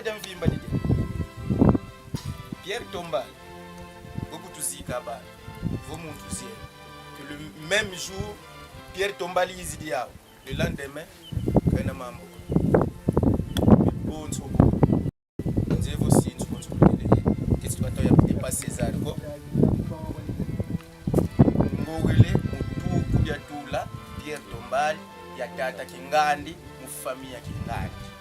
Tata Damvimba Didi. Pierre Tombal, beaucoup de Zikaba, vous m'enthousiez. Que le même jour, Pierre Tombal y diao. Le lendemain, quand on m'a bon, so bon. On dit aussi, tu continues. Qu'est-ce que tu as dépassé ça? Ngogele, Mutu, Kudiatula, Pierre Tombal, Yatata Kingandi, Mufamia Kingandi.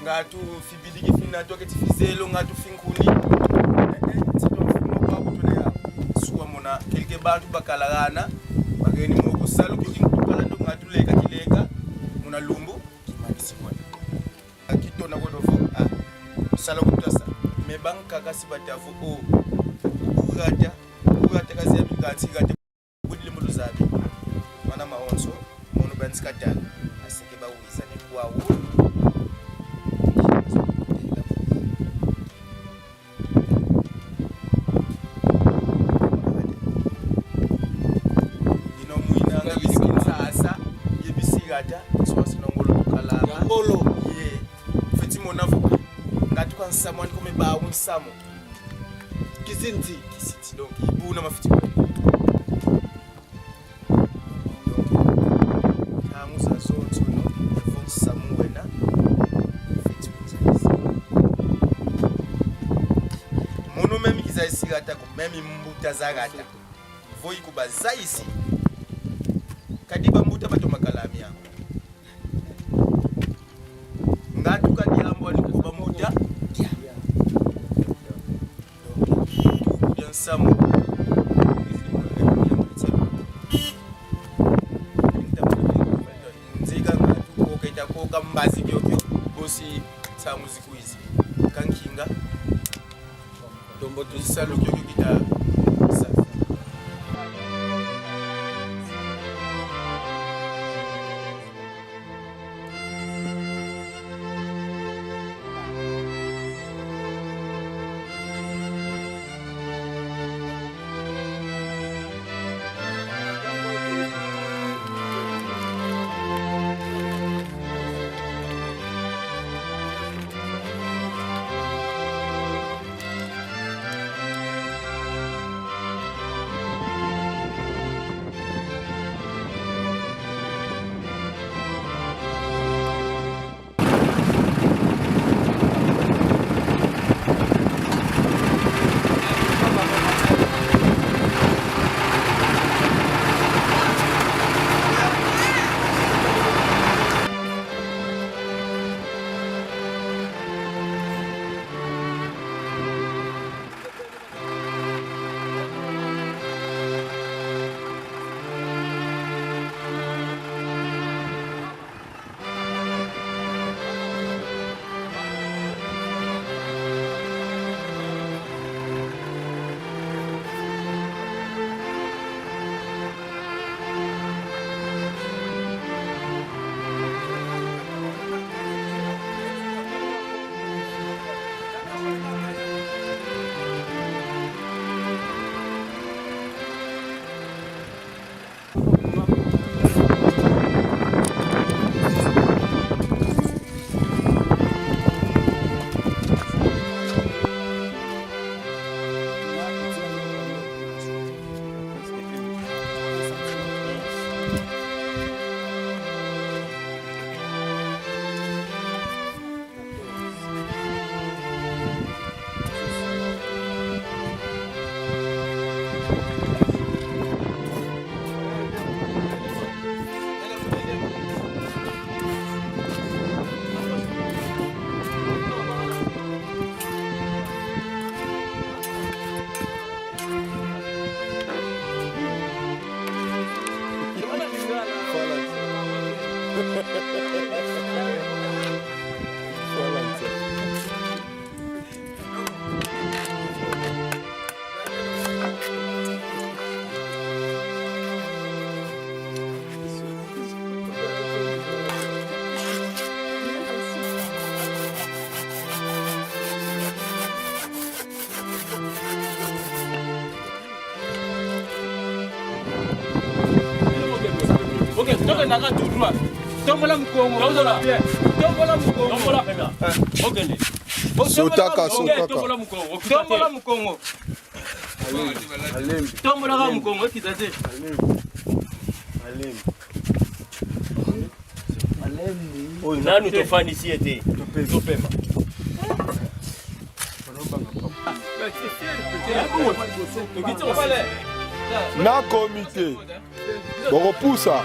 Ngatu fibiliki fina toke tifizelo ngatu finkuni tito mfumo kwa kutone ya suwa mona kelke bantu bakalagana bageni moko salu kuki kutukala ndo ngatu leka kileka muna lumbu kimabisi mwana akito na kodofo sala kutasa mebanka kasi batafu o urata kazi ya mikati gate budile mudu zabi mana maonso mono banskata asike bawiza ne kwa someone come ba un samo kizinti donc ibuna mafiti donc kamu za zote no fon samuena fiti mzaisi mono meme kizaisi gata ko meme mbuta zagata voi kuba zaisi kadiba mbuta bato makalami yango ngatu kadi ambo ni kuba muda Samu nzika ngatu kokaita koka mbazi byokyo bosi samu zikuizi kankinga dombo tusalu kyokyo kita okendaka tout droit. Tombola Mukongo. Tombola Mukongo. Tombola pena. Okende. Sotaka. Tombola Mukongo. Tombola Mukongo. Alembi. Tombola Mukongo ekitaze. Alembi. Oyo nanu tofani si ete. Topema. Na comité. Boropusa.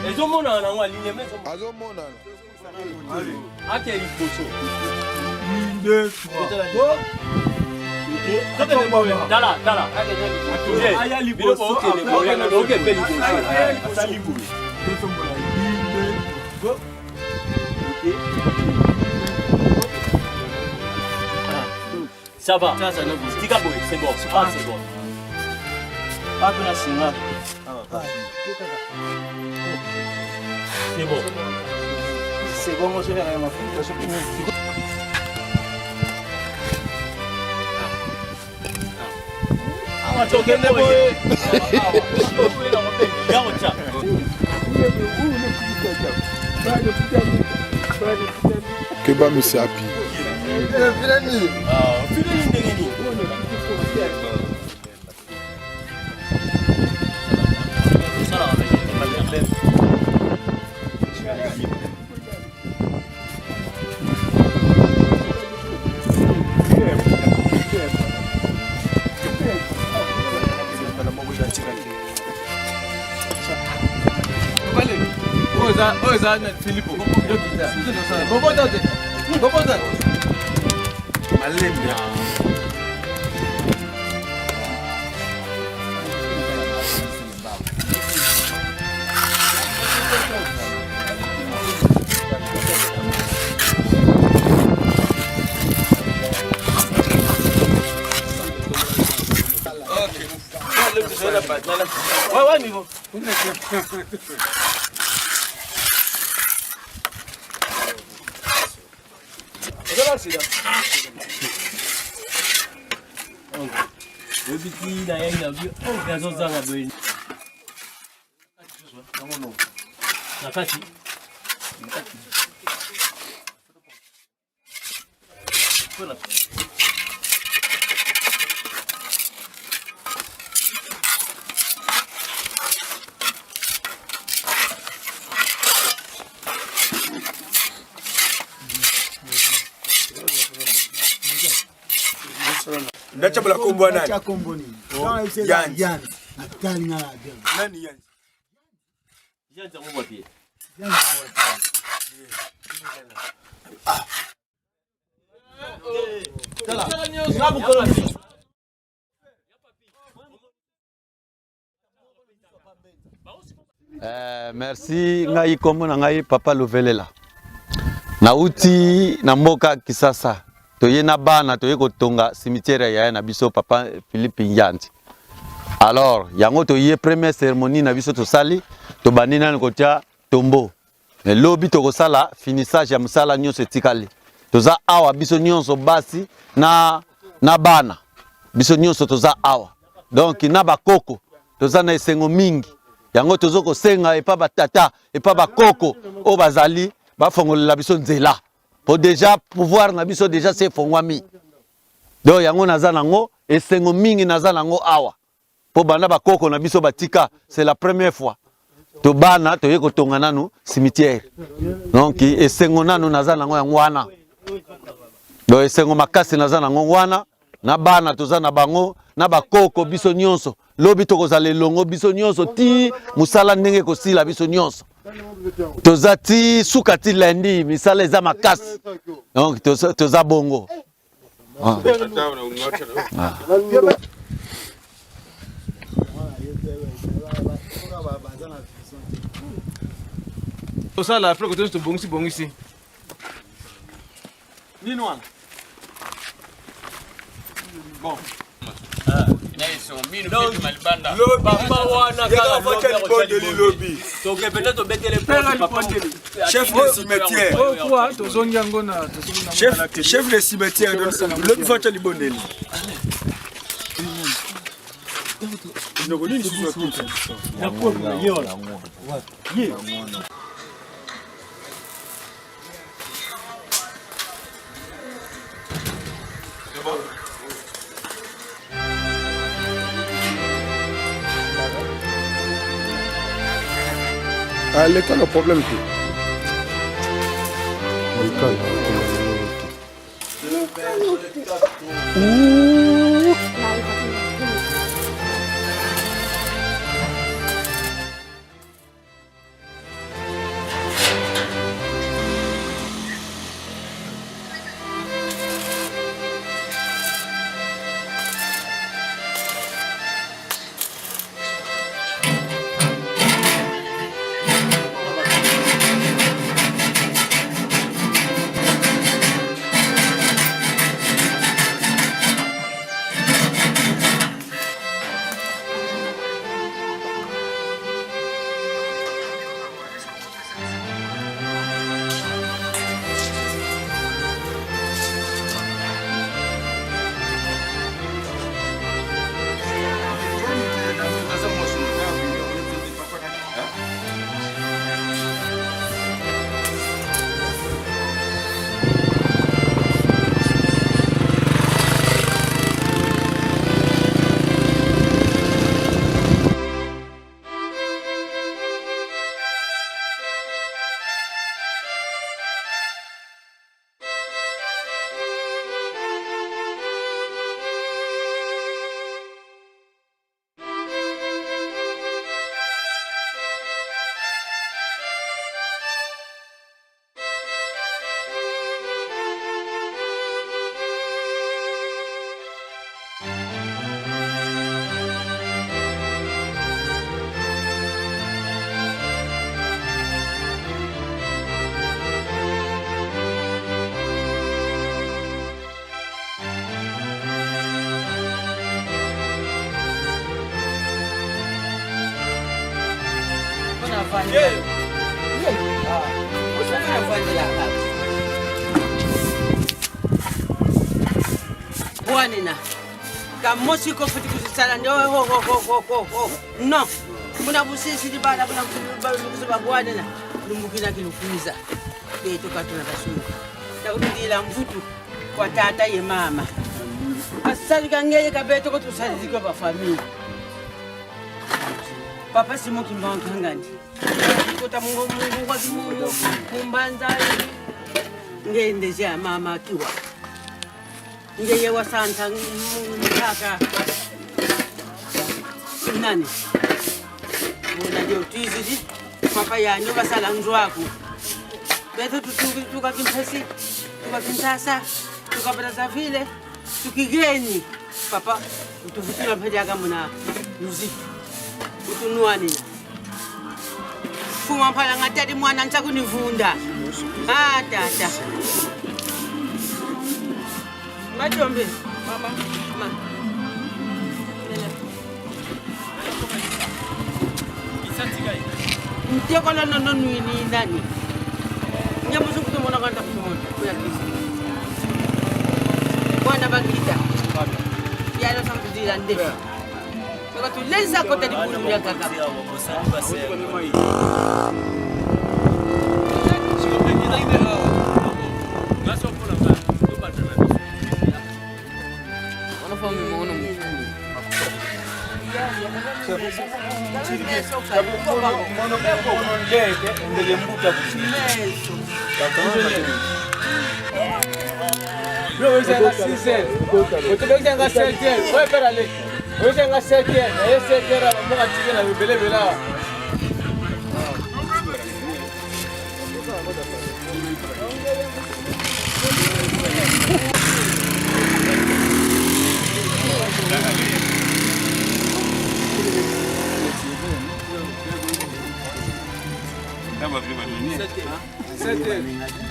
Ezomona na ngwa ligne mais Azomona. ake liposo. 2 3. Dala. Aya liposo. Ok, peli. Asali boulot. Ça va. Tika boy, c'est bon. C'est bon. Pas que la singa. C'est bon. C'est bon, moi je vais rien faire. Ah, tu connais boy. Keba Misapi. Oza na Filipo. Boboza. Malembe. Ouais, niveau. Ndacha bala kombo nani? Ndacha kombo ni. Yanzi. Natali ngala dem. Nani Yanzi? Yanzi mo papier. Merci ngai kombo na ngai Papa Lovelela. Nauti na mboka Kisasa. Toye na bana toye kotonga cimetière ya na biso Papa Philippe Nyanzi. Alors, yango toye première cérémonie na biso to sali to banina na kotia tombo. Le lobby to kosala finissage ya musala nyonso etikali. Toza awa biso nyonso basi na bana. Biso nyonso toza awa. Donc na bakoko toza na esengo mingi. Yango tozo ko senga epa batata epa bakoko o bazali ba fongolela biso nzela. Pour déjà pouvoir na biso déjà c'est fongwami. Donc yango naza nango esengo mingi naza nango awa. Po bana bakoko na biso batika, c'est la première fois. To bana to yeko tonga nanu cimetière. Donc esengo nanu naza nango yango wana. Donc esengo makasi naza nango wana, na bana toza na bango, na bakoko biso nyonso. Lobi to kozala longo biso nyonso ti musala ndenge ko sila biso nyonso. Toza ti sukati lundi misala eza makasi. Donc toza bongo. Ça là après que tu bon ici. Ninoan. Bon. Chef de cimetière. Chef de cimetière. Le voiture liboneli. Ndio nini sisi tunakuta? Nakuwa tunaiona. Ye. Allez, pas le problème. Buanina. Kamosi ko futi kusala ndo ho. No. Muna busisi di bala muna kusaba buanina. Lumbukina kilukuza. Beto katuna kasuka. Takudila mvutu kwa tata ye mama. Asali kangeye kabeto ko tusali ko ba family. Papa simo kimbanga ngandi. Kota mungu mumbanza. Ngende ja mama kiwa. Ngeye wa santa mtaka nani unajua utizi papa yanyo basala nzwako beto tuka kimpesi tuka kintasa tuka baraza vile tukigeni papa utuvutila mpaja kama na muziki utunuani fuma mpala ngatadi mwana ntakunivunda tata Majombe, mama. Ntia kola nono ni nani? Nyamusu kutumona kanta kutumona kuya kisi. Bwana bakita. Yalo samkudira ndefu. Soko tulenza kota dibulu ya kaka.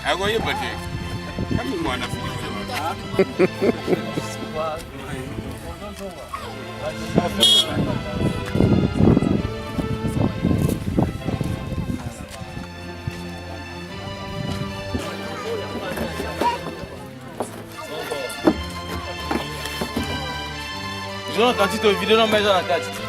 Agoye bate. Kami mwana fili. Zona kati to video na meza na kati.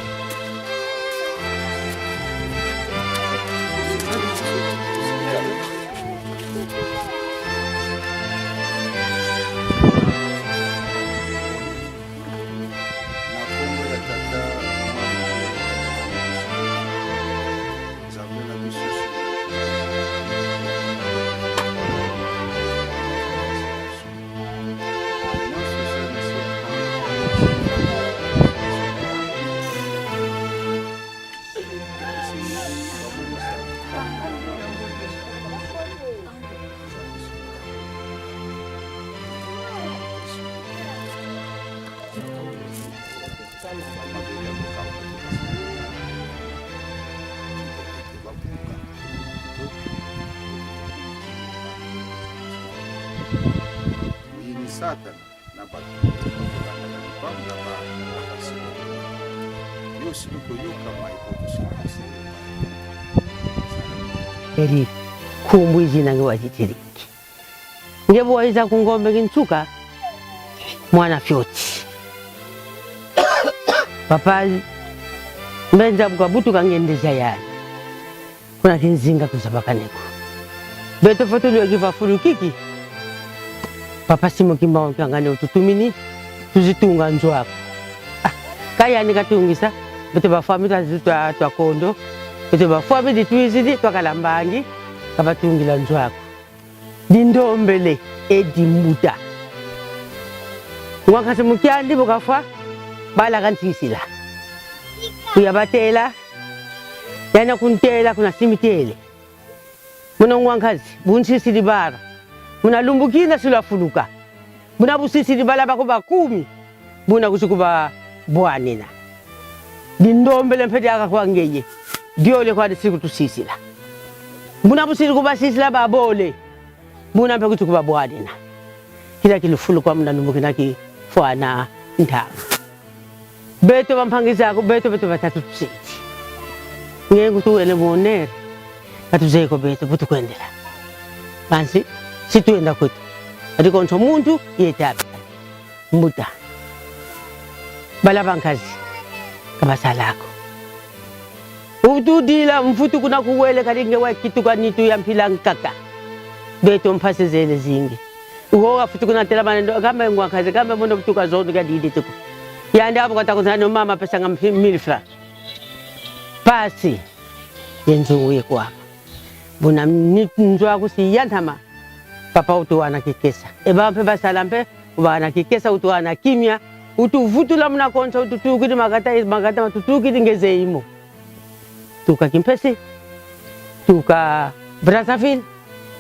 Satan na batu panga ba yo siluko yo kama iko kusema eri kumbwizi nange wachitiriki ngebo waiza kungombe kintuka mwana fyoti papa mbenza bukabutu kangendeza yani kuna kinzinga kusabakaneko beto foto lyo kiva fulukiki papa simo kimba ngane ututumini tuzitunga njwako kaya nikatungisa beto bafamita zitwa twakondo beto bafamita twizidi twakalambangi kabatungila njwako dindombele edimuta wakati mukyandi bukafa bala kantisila kuyabatela yana kuntela kuna simitele muno ngwankazi bunsisili bara muna lumbukina silafuluka muna busisili bala bako bakumi muna kusukuba bwanina dindombele mpete akakwangeye diole kwa siku tusisila muna busili kuba sisila babole muna mpe kusukuba bwanina kila kilufuluka muna lumbukina ki fwana ntama beto bampangisa ko beto batatu tusiti ngengu tuwele monere katuzeko beto butukwendela bansi situenda kwetu atiko nto muntu yetabi mbuta bala bankazi kabasalako utudila mfutu kuna kuwele kalinge wakituka nitu ya mpila nkaka beto mpase zele zingi uho afutu kuna tela manendo kama ngwakazi kama mondo kutuka zondo kadide tuko yandi hapo katakozana mama pesa nga 1000 francs pasi yenzu yekwa buna nzwa kusiyantama papa utuwana kikesa ebampe basalampe ubana kikesa utuwana kimya utuvutula mna konza ututukidi magata matutukidi ngezeimo tuka Kimpesi tuka Brazzaville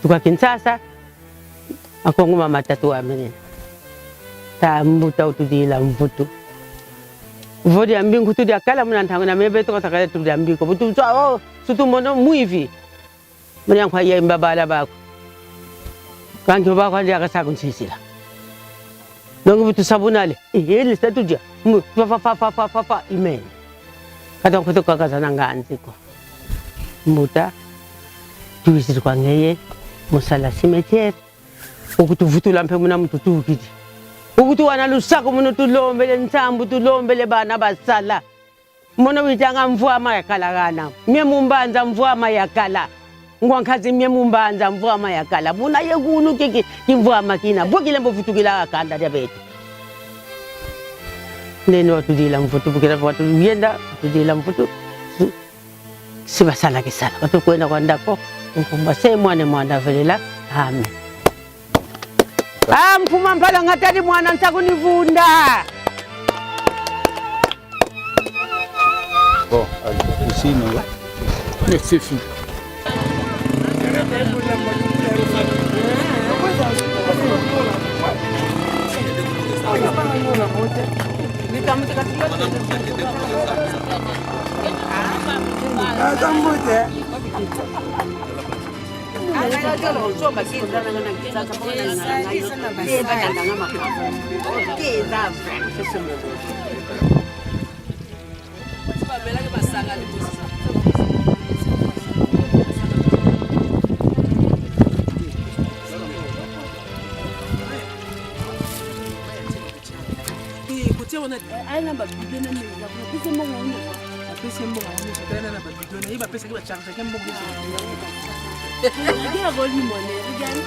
tuka Kinshasa akonguma matatu amenene tambuta utudila mvutu vodi ambingu tudi akala muna ntangana mebe to takale tudi ambiko butu oh sutu mono muivi muna kwa ye mbabala bako kanjo bako andi akasaka nsisila nongo butu sabunale ele statuja fa imen kata kutoka kazana nganziko mbuta tuisiri kwa ngeye musala cimetière ukutuvutula mpe muna mtutukidi ukuti wana lusako muno tulombele ntambu tulombele bana basala muno witanga mvua mayakalagana mie mumbanza mvua mayakala ngwankazi mie mumbanza mvua mayakala muna yekunu kiki kimvua makina bukile mbofutukila akanda dia betu nene watudila mfutu bukila watu yenda tudila mfutu sibasala kisala watu kwenda kwa ndako mkumba se mwana velela amen. Mfuma mpala ngatari mwana nsakunivunda. Bon, ici nous. C'est fini. internet. Aina ba bidon na mimi. Pese mo ngone. Pese mo ngone. Tena na ba bidon na iba pesa kiba charge kembo ngone. Ndio goli mone. Ujani.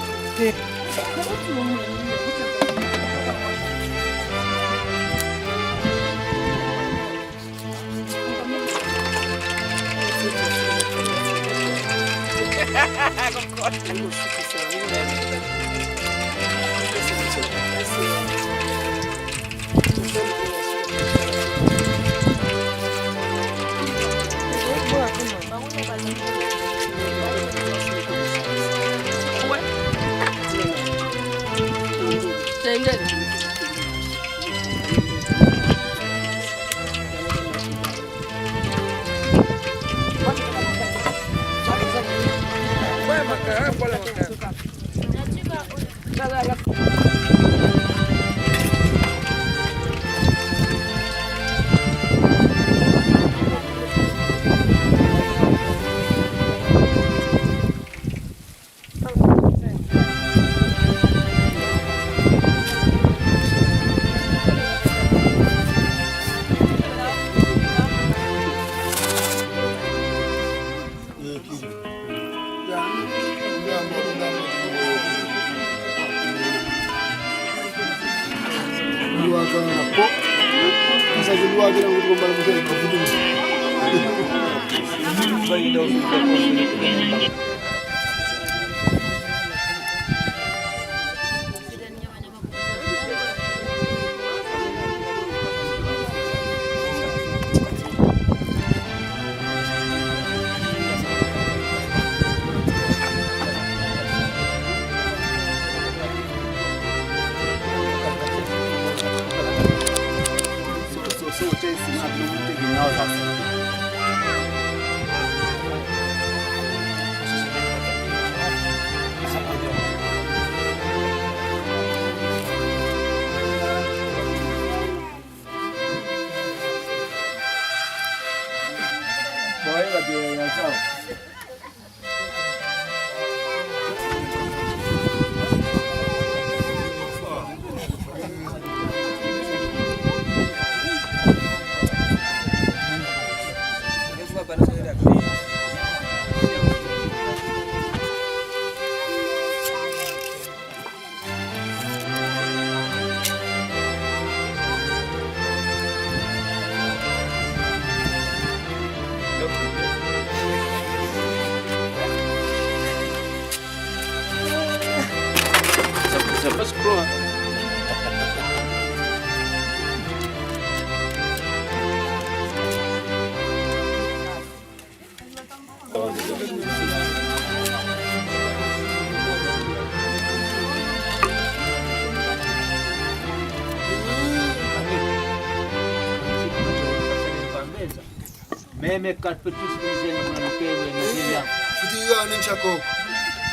Meme karpetus dizendo kuna mkewe na bila. Kudiga ni chako.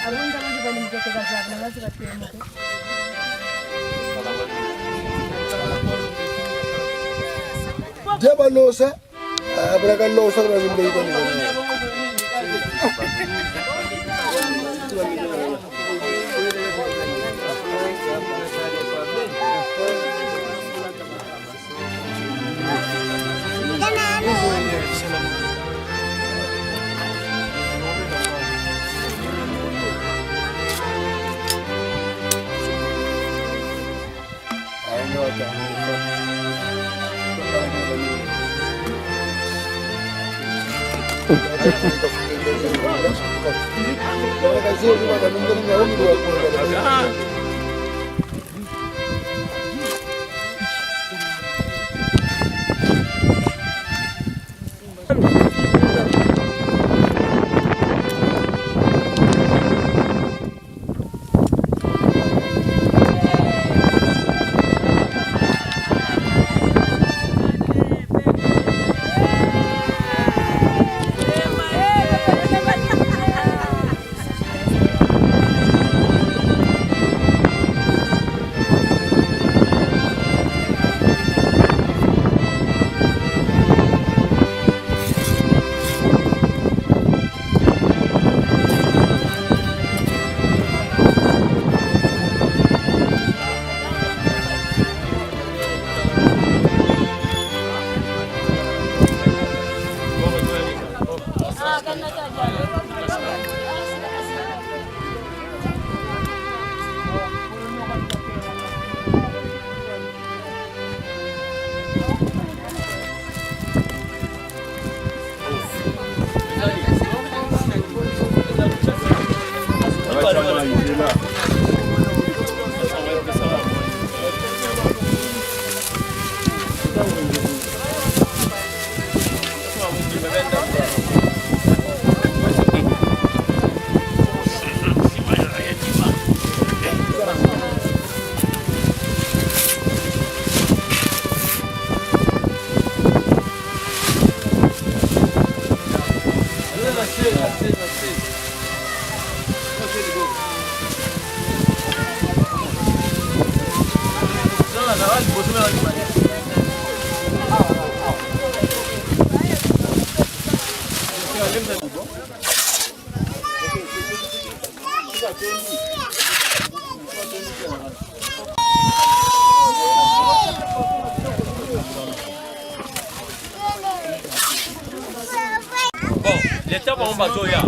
Abunda mji bali mtoke kaza na wazi wa temo. Jaba losa. Abra losa na mimi ndio ni. L'État va en bazoya.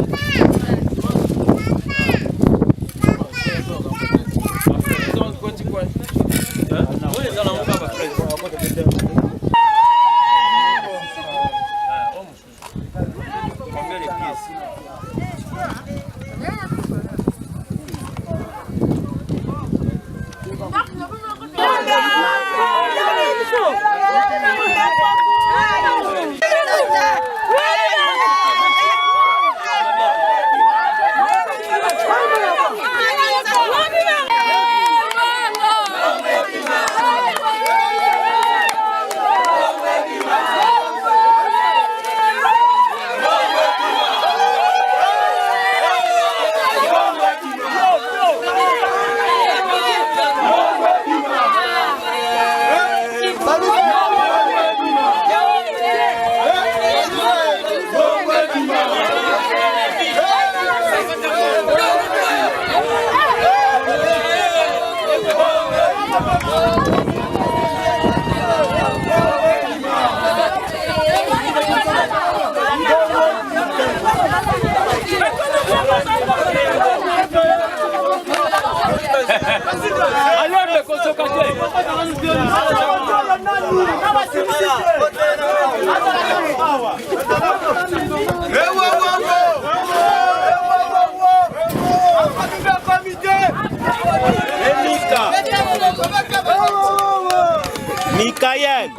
Michael.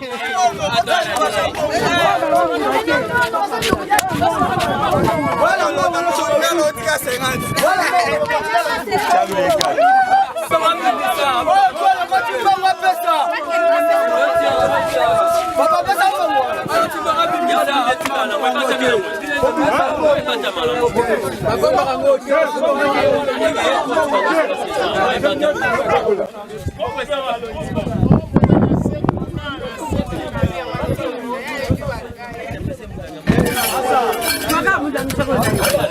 Maka mudah